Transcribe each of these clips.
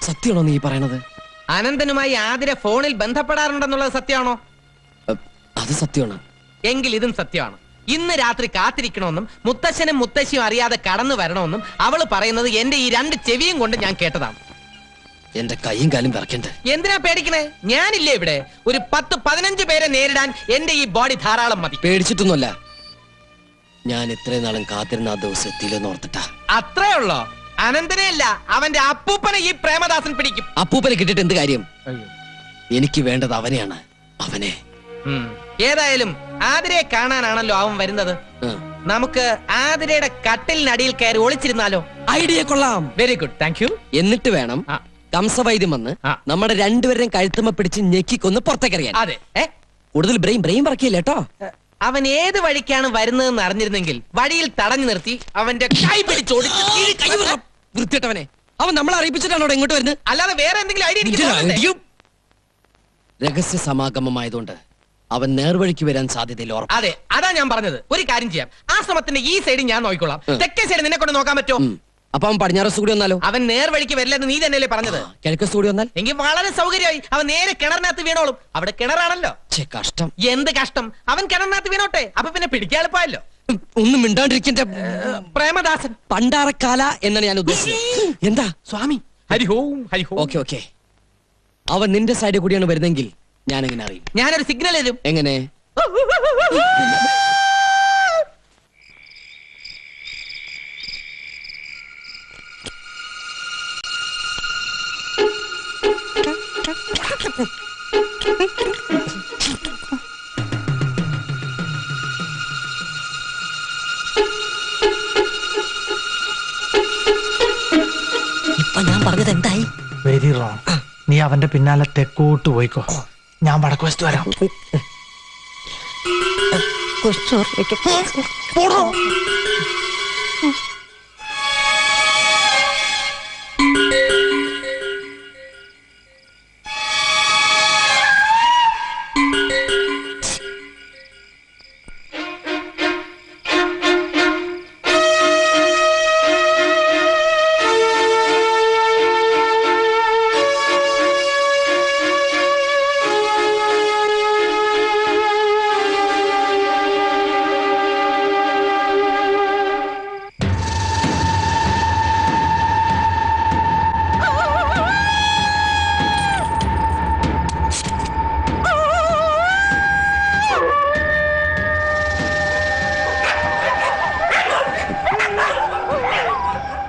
സത്യമാണോ നീ പറയണത്? അനന്തനുമായി ആതിര ഫോണിൽ ബന്ധപ്പെടാറുണ്ടെന്നുള്ളത് സത്യമാണോ? അത് സത്യമാണ്. എങ്കിൽ ഇതും സത്യമാണ്. ഇന്ന് രാത്രി കാത്തിരിക്കണമെന്നും മുത്തശ്ശനും മുത്തശ്ശിയും അറിയാതെ കടന്നു വരണമെന്നും അവള് പറയുന്നത് എന്റെ ഈ 2 ചെവിയും കൊണ്ട് ഞാൻ കേട്ടതാണ്. എന്റെ കൈയും കാലും വിറക്കണ്ടേ? എന്തിനാ പേടിക്കണേ? ഞാനില്ലേ ഇവിടെ. ഒരു 10-15 പേരെ നേരിടാൻ എന്റെ ഈ ബോഡി ധാരാളം മതി. പേടിച്ചിട്ടൊന്നുമല്ല, ഞാൻ ഇത്രയും നാളും കാത്തിരുന്ന ആ ദിവസം എത്തിയില്ലെന്ന് ഓർത്തിട്ടാ. അത്രേ ഉള്ളോ? അനന്തനെ അല്ല, അവന്റെ അപ്പൂപ്പനെ ഈ പ്രേമദാസൻ പിടിക്കും. അപ്പൂപ്പനെ കിട്ടിട്ട് എന്ത് കാര്യം? എനിക്ക് വേണ്ടത് അവനെയാണ്, അവനെ. ഏതായാലും ആതിരയെ കാണാനാണല്ലോ അവൻ വരുന്നത്. നമുക്ക് ആതിരയുടെ കട്ടിലിനടിയിൽ കയറി ഒളിച്ചിരുന്നാലോ? ഐഡിയ കൊള്ളാം. Very good, thank you. എന്നിട്ട് വേണം കംസവൈദ്യം വന്ന് നമ്മുടെ രണ്ടുപേരെയും കഴുത്തുമ്മ പിടിച്ച് ഞെക്കിക്കൊന്ന് പുറത്തേക്കറിയാൻ. അതെ, കൂടുതൽ ബ്രെയിൻ പറക്കില്ല കേട്ടോ. അവൻ ഏത് വഴിക്കാണ് വരുന്നതെന്ന് അറിഞ്ഞിരുന്നെങ്കിൽ വഴിയിൽ തടഞ്ഞു നിർത്തി അവന്റെ കൈ പിടിച്ചോടിച്ച്. വൃത്തിയിട്ടവനെ, അവൻ നമ്മളെ അറിയിപ്പിച്ചിട്ടാണോ ഇങ്ങോട്ട് വരുന്നത്? അല്ലാതെ വേറെ എന്തെങ്കിലും ഐഡിയ? രഹസ്യ സമാഗമമായതുകൊണ്ട് അവൻ നേർവഴിക്ക് വരാൻ സാധ്യതയില്ല. അതെ, അതാ ഞാൻ പറഞ്ഞത്. ഒരു കാര്യം ചെയ്യാം, ആ ശ്രമത്തിന്റെ ഈ സൈഡ് ഞാൻ നോക്കിക്കോളാം. തെക്കേ സൈഡ് നിന്നെ കൊണ്ട് നോക്കാൻ പറ്റുമോ? അപ്പൊ അവൻ പടിഞ്ഞാറസ് കൂടി വന്നാലോ? അവൻ നേർവഴിക്ക് വരില്ലെന്ന് നീ തന്നെയല്ലേ പറഞ്ഞത്? കിഴക്കസ് കൂടി വന്നാൽ എങ്കിൽ വളരെ സൗകര്യമായി. അവൻ നേരെ കിണറിനകത്ത് വീണോളും. അവിടെ കിണറാണല്ലോ. കഷ്ടം. എന്ത് കഷ്ടം? അവൻ കിണറിനകത്ത് വീണോട്ടെ, അപ്പൊ പിന്നെ പിടിക്കാൻ എളുപ്പമല്ലോ. ഒന്നും മിണ്ടാണ്ടിരിക്കണ്ട പ്രേമദാസൻ. പണ്ടാറക്കാല എന്നാണ് ഞാൻ ഉദ്ദേശിച്ചത്. എന്താ സ്വാമി? ഹരിഹോം ഹരിഹോം. ഓക്കെ. അവൻ നിന്റെ സൈഡിൽ കൂടിയാണ് വരുന്നെങ്കിൽ ഞാൻ എങ്ങനെ അറിയും? ഞാനൊരു സിഗ്നൽ തരും. എങ്ങനെ? ഇപ്പൊ ഞാൻ പറഞ്ഞത് എന്തായി? Very wrong. നീ അവന്റെ പിന്നാലെ തെക്കോട്ട് പോയിക്കോ, ഞാൻ വടക്ക് വശത്ത് വരാം.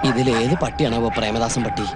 ഇതിലേത് പട്ടിയാണോ പ്രേമദാസൻ പട്ടി?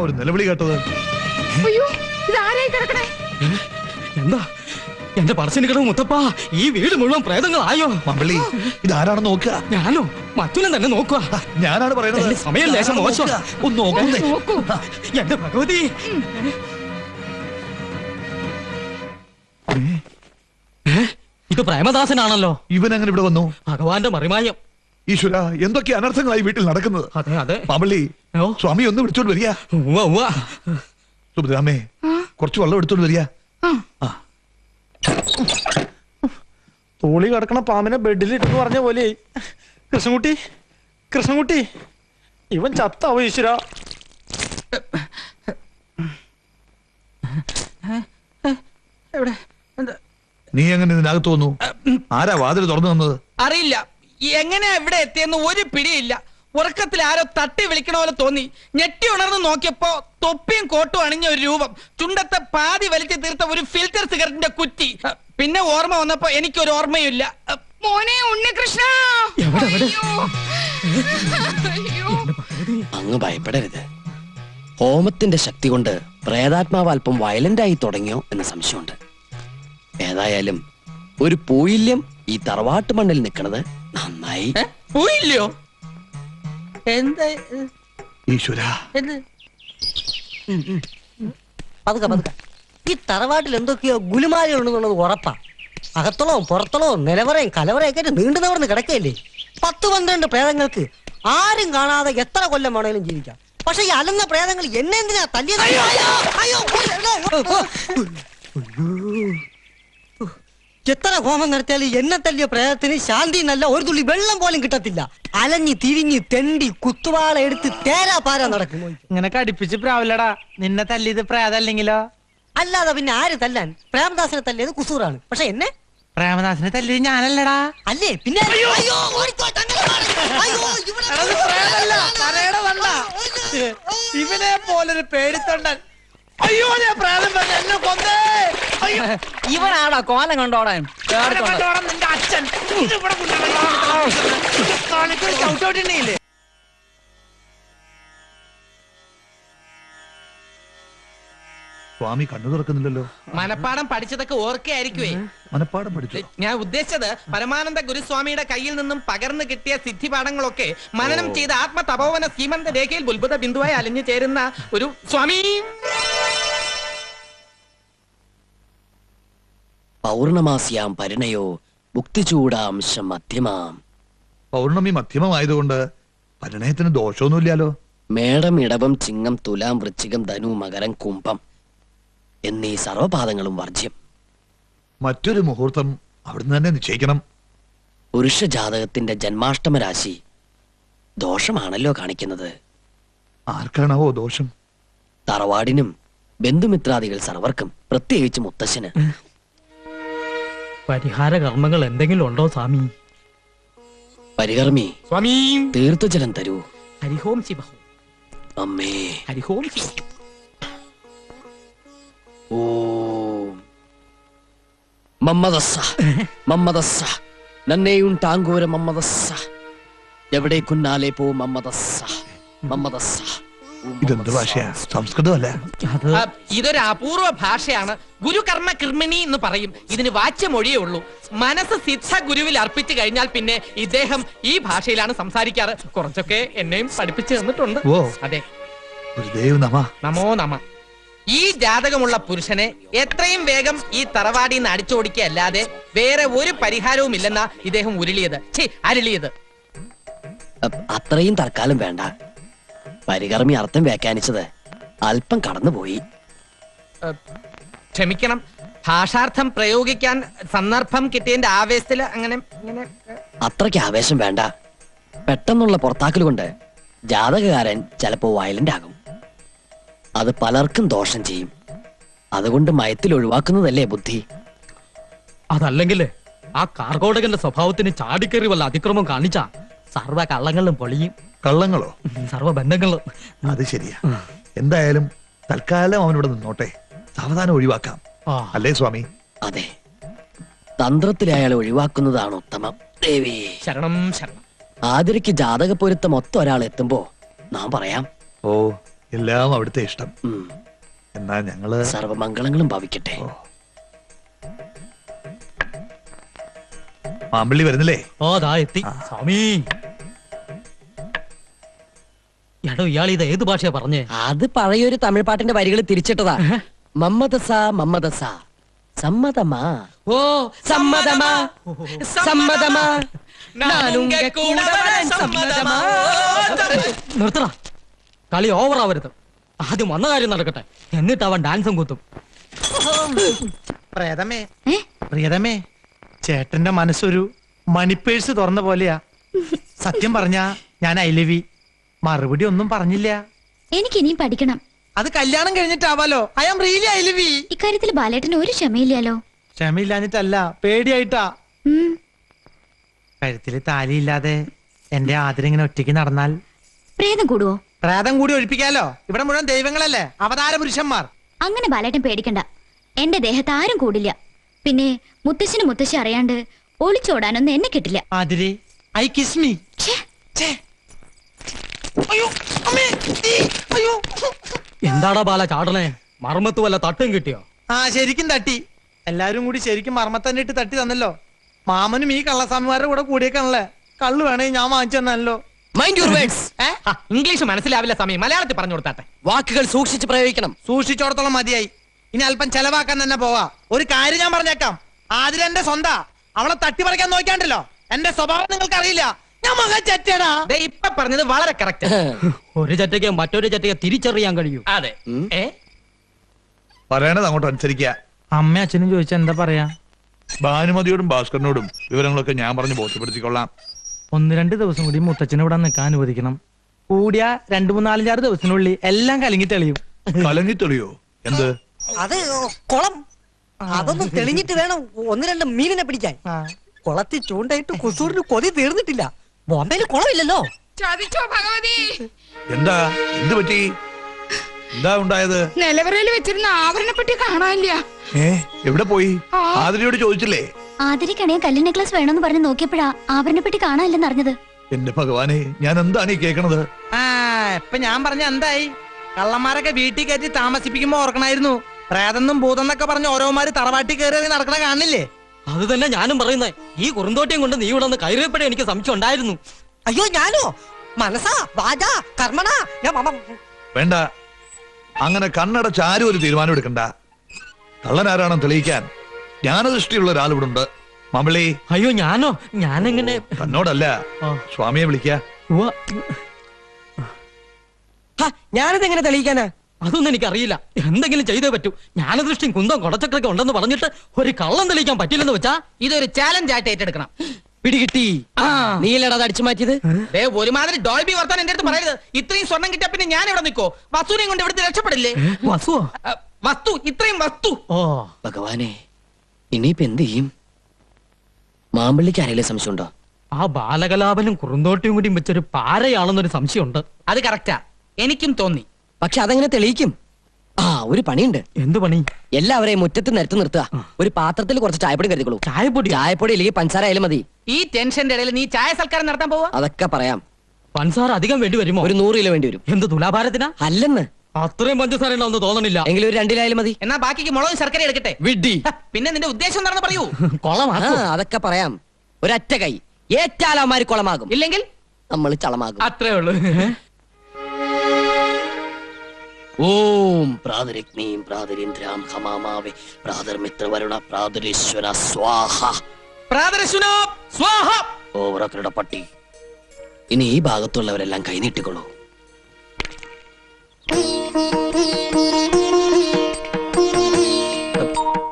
ഒരു നിലവിളി കേട്ടത്? എന്താ എന്റെ പറശ്ശിനി കിടവ് മുത്തപ്പാ, ഈ വീട് മുഴുവൻ പ്രേതങ്ങളായോ? മമ്പള്ളി, ഇതാരാണെന്ന് നോക്കുക. ഞാനോ? മറ്റുള്ള തന്നെ നോക്കുക. ഞാനാണ് പറയുന്നത്. സമയം ലേശം മോശം. ഒന്ന് നോക്കുന്നേ. എന്റെ ഭഗവതി, ഇത് പ്രേമദാസനാണല്ലോ. ഇവൻ അങ്ങനെ ഇവിടെ വന്നു? ഭഗവാന്റെ മറിമായം. ഈശ്വര, എന്തൊക്കെ അനർത്ഥങ്ങളായി വീട്ടിൽ നടക്കുന്നത്. അതെ. മമ്പള്ളി, സ്വാമി ഒന്ന് വിളിച്ചോണ്ട് വരിക. സുഭദ്രാമേ, കുറച്ച് വെള്ളം എടുത്തോണ്ട് വരിക. തോളി കിടക്കണ പാമ്പിനെ ബെഡിലിട്ടെന്ന് പറഞ്ഞ പോലെ. കൃഷ്ണൻകുട്ടി, ഇവൻ ചത്താവോ ഈശ്വര? നീ എങ്ങനെ ഇതിനകത്ത് വന്നു? ആരാ വാതിൽ തുറന്നു തന്നത്? അറിയില്ല. എങ്ങനെയാ ഇവിടെ എത്തിയെന്ന് ഒരു പിടിയില്ല. ഉറക്കത്തിൽ ആരോ തട്ടി വിളിക്കണ പോലെ തോന്നി. ഞെട്ടി ഉണർന്ന് നോക്കിയപ്പോ തൊപ്പിയും കോട്ടും അണിഞ്ഞ ഒരു രൂപം, ചുണ്ടത്തെ പാതി വലിച്ചു തീർത്ത ഒരു ഫിൽറ്റർ സിഗരറ്റിന്റെ കുറ്റി. പിന്നെ ഓർമ്മ വന്നപ്പോ എനിക്കൊരു ഓർമ്മയില്ല. മോനെ ഉണ്ണികൃഷ്ണ, അങ്ങ് ഭയപ്പെടരുത്. ഹോമത്തിന്റെ ശക്തി കൊണ്ട് പ്രേതാത്മാവ് അല്പം വയലന്റ് ആയി തുടങ്ങിയോ എന്ന് സംശയമുണ്ട്. ഏതായാലും ഒരു പൂയില്യം ഈ തറവാട്ട് മണ്ണിൽ നിൽക്കുന്നത് നന്നായി. പോയില്ലയോ? എന്താ ഈശ്വര, പതുക്കെ പതുക്കെ. ഈ തറവാട്ടിൽ എന്തൊക്കെയോ ഗുലുമാലുണ്ടെന്നുള്ളത് ഉറപ്പാ. അകത്തളവും പുറത്തളവും നിലവറയും കലവറയൊക്കെ ആയിട്ട് നീണ്ടു നിവർന്ന് കിടക്കയില്ലേ. 10-12 പ്രേതങ്ങൾക്ക് ആരും കാണാതെ എത്ര കൊല്ലം വേണേലും ജീവിക്കാം. പക്ഷെ ഈ അലങ്ങ പ്രേതങ്ങൾ എന്നെ എന്തിനാ തല്ലിയത്? എത്ര ഹോമം നടത്തിയാലും എന്നെ തല്ലിയ പ്രേതത്തിന് ശാന്തി നല്ല ഒരു തുള്ളി വെള്ളം പോലും കിട്ടത്തില്ല. അലഞ്ഞി തിരിഞ്ഞ് തെണ്ടി കുത്തുവാള എടുത്ത് തേരാ പാരാ നടക്കും. ഇങ്ങനെ കടിപ്പിച്ച് പ്രാവില്ലടാ. നിന്നെ തല്ലിയത് പ്രേതല്ലെങ്കിലോ? അല്ലാതെ പിന്നെ ആര് തല്ലാൻ? പ്രേമദാസിനെ തല്ലിയത് കുസൂറാണ്. പക്ഷെ എന്നെ പ്രേമദാസിനെ തല്ലിയത് ഞാനല്ലടാ. അല്ലേ പിന്നെ ഓടിക്കോ, തങ്ങളെ മാറ്. അയ്യോ, ഇവനെ പോലൊരു പേടിത്തൊണ്ടൻ. അയ്യോ, ഞാൻ പ്രേതം പറഞ്ഞു എന്നെ കൊന്നേ. ഇവനാടാ കോലം കണ്ടോടാൻ. നിന്റെ അച്ഛൻ ചവിട്ടോട്ടില്ലേ? സ്വാമി കണ്ണു തുറക്കുന്നില്ലല്ലോ. മനപ്പാടം പഠിച്ചതൊക്കെ ഓർക്കയായിരിക്കുവേ. മനപ്പാടം പഠിച്ചു. ഞാൻ ഉദ്ദേശിച്ചത് പരമാനന്ദ ഗുരുസ്വാമിയുടെ കയ്യിൽ നിന്നും പകർന്നു കിട്ടിയ സിദ്ധിപാഠങ്ങളൊക്കെ മനനം ചെയ്ത ആത്മതപോവന സീമന്ത രേഖയിൽ ബുൽബുദ്ധ ബിന്ദുവായി അലിഞ്ഞു ചേരുന്ന ഒരു സ്വാമി. പൗർണമാസ്യാം പരിണയോ മുക്തിചൂടാംശം മധ്യമാം. പൗർണമി മധ്യമമായതുകൊണ്ട് പരിണയത്തിന് ദോഷമൊന്നുമില്ലല്ലോ. മേടം, ഇടവം, ചിങ്ങം, തുലാം, വൃശ്ചികം, ധനു, മകരം, കുംഭം എന്നീ സർവപാദങ്ങളും വർജ്യം. മറ്റൊരു മുഹൂർത്തം അവിടുന്ന് തന്നെ നിശ്ചയിക്കണം. പുരുഷ ജാതകത്തിന്റെ ജന്മാഷ്ടമ രാശി ദോഷമാണല്ലോ കാണിക്കുന്നത്. ആർക്കാണാവോ ദോഷം? തറവാടിനും ബന്ധുമിത്രാദികൾ സർവർക്കും, പ്രത്യേകിച്ച് മുത്തശ്ശന്. പരിഹാര കർമ്മങ്ങൾ എന്തെങ്കിലും ഉണ്ടോ സ്വാമി? പരികർമ്മി സ്വാമി തീർത്ഥജലം തരൂ. ഹരിഹോം ശിവഹോം. അമ്മേ. ഹരിഹോം ശിവ. ഓം മമ്മദസ്സ മമ്മദസ്സ നന്നേയുണ്ടാങ്കോര മമ്മദസ്സ എവിടേക്കുന്നാലേ പോ മമ്മദസ്സ മമ്മദസ്സ. ഇതെന്ത് ഭാഷയാ? സംസ്കൃതമല്ല. ഇതൊരു അപൂർവ ഭാഷയാണ്. ഗുരുകർമ്മ കർമ്മിണി എന്ന് പറയും. ഇതിന് വാച്യമൊഴിയേ ഉള്ളൂ. മനസ്സ് സിദ്ധ ഗുരുവിൽ അർപ്പിച്ചു കഴിഞ്ഞാൽ പിന്നെ ഇദ്ദേഹം ഈ ഭാഷയിലാണ് സംസാരിക്കാറ്. കുറച്ചൊക്കെ എന്നെയും പഠിപ്പിച്ചു തന്നിട്ടുണ്ട്. ഓ. അതെ. ഗുരുദേവ് നമ. നമോ നമ. ഈ ജാതകമുള്ള പുരുഷനെ എത്രയും വേഗം ഈ തറവാടിൽ നിന്ന് അടിച്ചോടിക്കല്ലാതെ വേറെ ഒരു പരിഹാരവും ഇല്ലെന്നാ ഇദ്ദേഹം ഉരുളിയത്, അരുളിയത്. അത്രയും തൽക്കാലം വേണ്ട. പരികർമ്മി അർത്ഥം വ്യാഖ്യാനിച്ചത് അല്പം കടന്നുപോയി. ക്ഷമിക്കണം. ഭാഷാർത്ഥം പ്രയോഗിക്കാൻ സന്ദർഭം കിട്ടിയതിന്റെ ആവേശത്തില് അങ്ങനെ ഇങ്ങനെ. അത്രയ്ക്ക് ആവേശം വേണ്ട. പെട്ടെന്നുള്ള പുറത്താക്കൽ കൊണ്ട് ജാതകകാരൻ ചിലപ്പോ വയലന്റ് ആകും. അത് പലർക്കും ദോഷം ചെയ്യും. അതുകൊണ്ട് മയത്തിൽ ഒഴിവാക്കുന്നതല്ലേ ബുദ്ധി. അതല്ലെങ്കിലേ ആ കാർഗോടകന്റെ സ്വഭാവത്തിന് ചാടിക്കേറി വല്ല അതിക്രമം കാണിച്ച സർവ്വ കള്ളങ്ങളും പൊളിയും. കള്ളങ്ങളോ? സർവ്വ ബന്ധങ്ങളും. അത് ശരിയാ. എന്തായാലും തൽക്കാലം അവനിവിടെ നിന്നോട്ടെ. സാവധാനം ഒഴിവാക്കാം. അല്ലേ സ്വാമി? അതെ, തന്ത്രത്തിലെ അയാളെ ഒഴിവാക്കുന്നതാണ് ഉത്തമം. ദേവി ശരണം ശരണം. ആതിരയ്ക്ക് ജാതക പൊരുത്തം ഒത്ത ഒരാൾ എത്തുമ്പോ നാം പറയാം. ഓ, എല്ലാം അവിടുത്തെ ഇഷ്ടം. ഉം. എന്നാ ഞങ്ങള് സർവമംഗളങ്ങളും ഭവിക്കട്ടെ. മാമ്പള്ളി വരുന്നില്ലേ? ഓ ദാ എത്തി സ്വാമി. എടോ, ഇയാൾ ഇത് ഏത് ഭാഷയാ പറഞ്ഞേ? അത് പഴയൊരു തമിഴ് പാട്ടിന്റെ വരികൾ തിരിച്ചിട്ടതാ. മമ്മദസ മമ്മദസ സമ്മതമാ. ഓ സമ്മതമാ സമ്മതമാ നാനുങ്ക കൂടെ വരാൻ സമ്മതമാ. നിർത്തടാ, കളി ഓവറാവരുത്. ആദ്യം വന്ന കാര്യം നടക്കട്ടെ, എന്നിട്ട് അവൻ ഡാൻസും കുത്തും. പ്രേതമേ, പ്രിയതമേ, ചേട്ടന്റെ മനസ്സൊരു മണിപ്പേഴ്സ് തുറന്ന പോലെയാ. സത്യം പറഞ്ഞാ ഞാൻ ഐ ലവ് യു. മറുപടി ഒന്നും പറഞ്ഞില്ല. എനിക്ക് ഇനിയും പഠിക്കണം. അത് കല്യാണം കഴിഞ്ഞിട്ടാവാലോ. I am really I love you. ഇക്കാര്യത്തിൽ ബാലേട്ടന് ഒരു ക്ഷമയില്ലല്ലോ. ക്ഷമയില്ലാഞ്ഞിട്ടല്ല, പേടിയായിട്ടാ. ഉം. കഴുത്തില് താലിയില്ലാതെ എന്റെ ആതിരിങ്ങനെ ഒറ്റയ്ക്ക് നടന്നാൽ പ്രേതം കൂടുവോ? പ്രേതം കൂടി ഒഴിപ്പിക്കാലോ. ഇവിടെ മുഴുവൻ ദൈവങ്ങളല്ലേ, അവതാര പുരുഷന്മാർ. അങ്ങനെ ബാലേട്ടൻ പേടിക്കണ്ട. എന്റെ ദേഹത്ത് ആരും കൂടില്ല. പിന്നെ മുത്തശ്ശനും മുത്തശ്ശി അറിയാണ്ട് ഒളിച്ചോടാനൊന്നും എന്നെ കിട്ടില്ല. Athiri, I kiss me. ഛേ, എന്താടാ ബാല ചാടണേ? മർമ്മത്ത് വല്ല തട്ടും കിട്ടിയോ? ആ ശരിക്കും തട്ടി. എല്ലാരും കൂടി ശരിക്കും മർമ്മത്തന്നെ ഇട്ട് തട്ടി തന്നല്ലോ. മാമനും ഈ കള്ളസ്വാമിമാരുടെ കൂടെ കൂടിയേക്കാണല്ലേ. കള്ളു വേണേ ഞാൻ വാങ്ങിച്ചു തന്നല്ലോ. Mind your words. ഇംഗ്ലീഷ് മനസ്സിലാവില്ല സമയം, മലയാളത്തിൽ പറഞ്ഞു കൊടുത്താട്ടെ. വാക്കുകൾ സൂക്ഷിച്ച് പ്രയോഗിക്കണം. സൂക്ഷിച്ചോടത്തോളം മതിയായി. ഇനി അല്പം ചെലവാക്കാൻ തന്നെ പോവാ. ഒരു കാര്യം ഞാൻ പറഞ്ഞേക്കാം, ആതിര എന്റെ സ്വന്താ. അവളെ തട്ടിപ്പറിക്കാൻ നോക്കിയാണ്ടല്ലോ. എന്റെ സ്വഭാവം നിങ്ങൾക്ക് അറിയില്ല. ഞാൻ മകൻ ചെറ്റടാ. ദേ ഇപ്പൊ പറഞ്ഞത് വളരെ കറക്റ്റ്. ഒരു ചറ്റയ്ക്ക് മറ്റൊരു ചറ്റയ്ക്ക് തിരിച്ചറിയാൻ കഴിയൂ. അതെ. പറയണത് അങ്ങോട്ട് അനുസരിക്കുക. അമ്മ അച്ഛനും ചോദിച്ചാ എന്താ പറയാ? ഭാനുമതിയോടും ഭാസ്കരനോടും വിവരങ്ങളൊക്കെ ഞാൻ പറഞ്ഞ് ബോധ്യപ്പെടുത്തിക്കൊള്ളാം. 1-2 ദിവസം കൂടി മുത്തച്ഛനെ ഇവിടെ നിൽക്കാൻ അനുവദിക്കണം. കൂടിയ 2-3-4-6 ദിവസത്തിനുള്ളിൽ എല്ലാം കലങ്ങി തെളിയും. കലങ്ങി തെളിയോ? എന്ത്? അത് കുളം. അതൊന്നും തെളിഞ്ഞിട്ട് വേണം 1-2 മീനിനെ പിടിക്കാൻ. കുളത്തിൽ ചൂണ്ടായിട്ട് കുസൂറിന് കൊതി തീർന്നിട്ടില്ല. ബോംബെയിൽ കുളമില്ലല്ലോ. എന്താ? എന്ത് പറ്റി? എന്താ ഉണ്ടായത്? നിലവറയിൽ വെച്ചിരുന്ന ആഭരണപ്പെട്ടി കാണാനില്ല. എവിടെ പോയി? ആതിരയോട് ചോദിച്ചില്ലേ? ആതിരക്കണേ കല്ല് നെക്ലസ് വേണമെന്ന് പറഞ്ഞ് നോക്കിയപ്പോഴാ ആഭരണപ്പെട്ടി കാണാനില്ലെന്ന് അറിഞ്ഞത്. എന്റെ ഭഗവാനെ, ഞാൻ എന്താണ് ഈ കേൾക്കണത്? ഇപ്പൊ ഞാൻ പറഞ്ഞ എന്തായി? കള്ളന്മാരൊക്കെ വീട്ടിൽ കയറ്റി താമസിപ്പിക്കുമ്പോ ഓർക്കണായിരുന്നു. പ്രേതെന്നും ഭൂതെന്നൊക്കെ പറഞ്ഞ് ഓരോമാര് തറവാട്ടി കയറി നടക്കണ കാണില്ലേ? അത് തന്നെ ഞാനും പറയുന്നേ. ഈ കുറുന്തോട്ടിയും കൊണ്ട് നീ ഇവിടെ നിന്ന് കയറിയപ്പോഴേ എനിക്ക് സംശയം ഉണ്ടായിരുന്നു. അയ്യോ ഞാനോ? മനസ്സാ വാചാ കർമ്മണാ. വേണ്ട, അങ്ങനെ കണ്ണടച്ച് ആരും ഒരു തീരുമാനം എടുക്കണ്ട. കള്ളനാരാണെന്ന് തെളിയിക്കാൻ ജ്ഞാനദൃഷ്ടിയുള്ള ഒരാൾ ഇവിടെ ഉണ്ട്. മമ്പളി. അയ്യോ ഞാനോ? ഞാനെങ്ങനെ? തന്നോടല്ല, സ്വാമിയെ വിളിക്ക. ഞാനിത് എങ്ങനെ തെളിയിക്കാനാ? അതൊന്നും എനിക്കറിയില്ല. എന്തെങ്കിലും ചെയ്തേ പറ്റൂ. ജ്ഞാനദൃഷ്ടിയും കുന്തം കൊടച്ചക്രൊക്കെ ഉണ്ടെന്ന് പറഞ്ഞിട്ട് ഒരു കള്ളം തെളിയിക്കാൻ പറ്റില്ലെന്ന് വെച്ചാ ഇതൊരു ചാലഞ്ച് ആയിട്ട് ഏറ്റെടുക്കണം. പിടികിട്ടി. നീലടാ അടിച്ചു മാറ്റിയത്. ഒരുമാതിരി ഡോൾബി വർത്താൻ എന്റെ അടുത്ത് പറയരുത്. ഇത്രയും സ്വർണം കിട്ടിയ പിന്നെ ഞാൻ ഇവിടെ നിൽക്കോ? വസ്തുവിനെയും കൊണ്ട് ഇവിടുത്തെ രക്ഷപ്പെടില്ലേ? വസുവോ? വസ്തു, ഇത്രയും വസ്തു. ഓ ഭഗവാനെ, ഇനിയിപ്പോ എന്ത് ചെയ്യും? മാമ്പള്ളിക്ക് ആരെങ്കിലും സംശയമുണ്ടോ? ആ ബാലകലാപനും കുറുന്തോട്ടിയും കൂടി വെച്ചൊരു പാരയാണെന്നൊരു സംശയമുണ്ട്. അത് കറക്റ്റാ, എനിക്കും തോന്നി. പക്ഷെ അതെങ്ങനെ തെളിയിക്കും? ഒരു പണിയുണ്ട്. എന്ത് പണി? എല്ലാവരെയും മുറ്റത്ത് നിരത്തി നിർത്തുക. ഒരു പാത്രത്തിൽ കുറച്ച് ചായപ്പൊടി കരുതിക്കോളൂ. ചായപ്പൊടി? ചായപ്പൊടി ഇല്ലെങ്കിൽ പഞ്ചസാര ആയാലും മതി. ഈ ടെൻഷന്റെ ഇടയിൽ നീ ചായ സൽക്കാരം നടത്താൻ പോവാ? അതൊക്കെ പറയാം. പഞ്ചസാര അധികം വേണ്ടി വരുമോ? ഒരു 100 കിലോ വേണ്ടി വരും. എന്ത് തുലാഭാരത്തിനാ? അല്ലെന്ന്. അത്രയും പഞ്ചസാര ഉണ്ടാവുന്ന തോന്നണില്ല. എങ്കിലും ഒരു 2 കിലോ മതി. എന്നാ ബാക്കിക്ക് മുളകും ശർക്കര എടുക്കട്ടെ. വിഡ്ഢി. പിന്നെ നിന്റെ ഉദ്ദേശം എന്താണെന്ന് പറയൂ. കൊളമാക്കോ? അതൊക്കെ പറയാം. ഒരൊറ്റ കൈ ഏറ്റാലമാര് കുളമാകും, ഇല്ലെങ്കിൽ നമ്മൾ ചളമാകും. അത്രേ ഉള്ളൂ. ഓം പ്രാതരഗ്നീം പ്രാതരീന്ദ്രാം ഹമാമാവേ പ്രാതർമിത്രവരുണ പ്രാതരീശ്വര സ്വാഹ. പ്രാതരശുനോ സ്വാഹ. ഓവറക്കരുടെ പട്ടി. ഇനി ഈ ഭാഗത്തുള്ളവരെല്ലാം കൈനീട്ടിക്കൊള്ളൂ.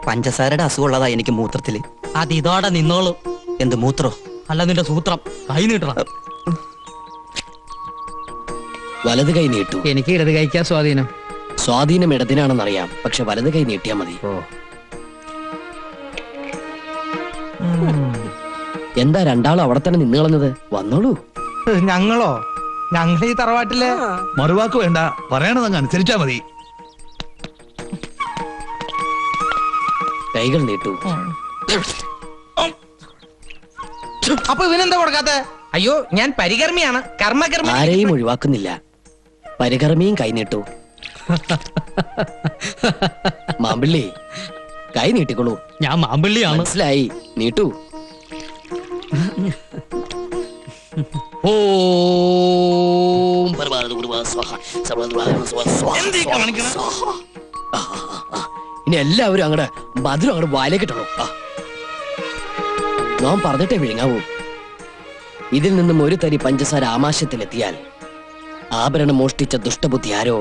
പഞ്ചസാരയുടെ അസുഖമുള്ളതാ എനിക്ക് മൂത്രത്തില്. അത് ഇതോടെ നിന്നോളൂ. എന്ത് മൂത്രോ? അല്ല നിന്റെ സൂത്രം. കൈ നീട്ടണം. വലത് കൈ നീട്ടു. എനിക്ക് ഇടത് കഴിക്കാൻ സ്വാധീനം. സ്വാധീനം ഇടതിനാണെന്നറിയാം, പക്ഷെ വലത് കൈ നീട്ടിയാ മതി. എന്താ രണ്ടാളും അവിടെ തന്നെ നിന്ന് കളഞ്ഞത്? വന്നോളൂ. ഞങ്ങളോ? ഞങ്ങൾ ഈ തറവാട്ടിലെ മറുവാക്ക് വേണ്ട, പറയണതങ്ങ് അനുസരിച്ചാ മതി. കൈകൾ നീട്ടു. അപ്പൊ ഇവനെന്താ കൊടുക്കാത്ത? അയ്യോ, ഞാൻ പരികർമ്മിയാണ്, കർമ്മകർമ്മി. ആരെയും ഒഴിവാക്കുന്നില്ല. പരികർമ്മിയും കൈ നീട്ടു. മാമ്പിള്ളി, കൈ നീട്ടിക്കൊള്ളൂ. ഞാൻ മാമ്പിള്ളിയാണ്. മനസ്സിലായി, നീട്ടു. ഓം പരമാനന്ദ ഗുരുവാ സ്വാഹ. ഇനി എല്ലാവരും അങ്ങടെ മധുരം അങ്ങോട്ട് വായിലേക്ക് ഇട്ടണോ. നാം പറഞ്ഞിട്ടേ വിഴുങ്ങാവൂ. ഇതിൽ നിന്നും ഒരു തരി പഞ്ചസാര ആമാശയത്തിലെത്തിയാൽ ആഭരണം മോഷ്ടിച്ച ദുഷ്ടബുദ്ധി ആരോ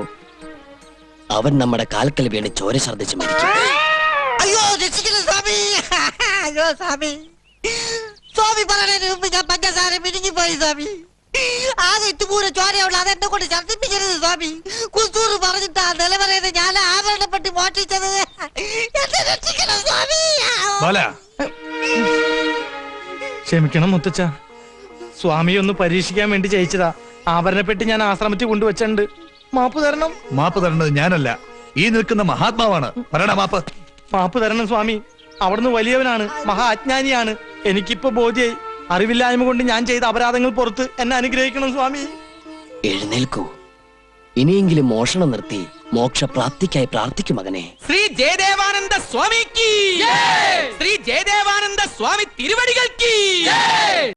അവൻ നമ്മുടെ കാൽക്കൽ വീണ് ചോര ഛർദ്ദിച്ച് മരിക്കും. അയ്യോ രക്ഷിക്കണം സ്വാമി. അയ്യോ സ്വാമി, സ്വാമി പറയുന്നതിന് മുമ്പ് ഞാൻ പഞ്ചസാര പിരിഞ്ഞു പോയി സ്വാമി. ആകെ ഇട്ടുപൂര ചോരയുള്ള അതെന്നെ കൊണ്ട് ഛർദ്ദിപ്പിക്കരുത് സ്വാമി. കുസൂറ് പറഞ്ഞിട്ടാ നിലവറയത് ഞാൻ ആഭരണപ്പെട്ടി മോഷ്ടിച്ചത്. എന്നെ രക്ഷിക്കണം സ്വാമി. ബാല, ക്ഷമിക്കണം മുത്തച്ഛ. സ്വാമി ഒന്ന് പരീക്ഷിക്കാൻ വേണ്ടി ചെയ്യിച്ചതാ. ആഭരണപ്പെട്ടി ഞാൻ ആശ്രമത്തിൽ കൊണ്ടുവച്ചിട്ടുണ്ട്. മാപ്പ് തരണം. മാപ്പ് തരേണ്ടത് ഞാനല്ല, ഈ നിൽക്കുന്ന മഹാത്മാവാണ്. പറയണ മാപ്പ്. മാപ്പ് തരണം സ്വാമി. അവിടുന്ന് വലിയവനാണ്, മഹാ അജ്ഞാനിയാണ്. എനിക്കിപ്പോ ബോധ്യായി. അറിവില്ലായ്മ കൊണ്ട് ഞാൻ ചെയ്ത അപരാധങ്ങൾ പുറത്ത് എന്നെ അനുഗ്രഹിക്കണം സ്വാമി. എഴുന്നേൽക്കൂ. ഇനിയെങ്കിലും മോഷണം നിർത്തി മോക്ഷപ്രാപ്തിക്കായി പ്രാർത്ഥിക്കും മകനെ. ശ്രീ ജയദേവാനന്ദ സ്വാമിക്ക്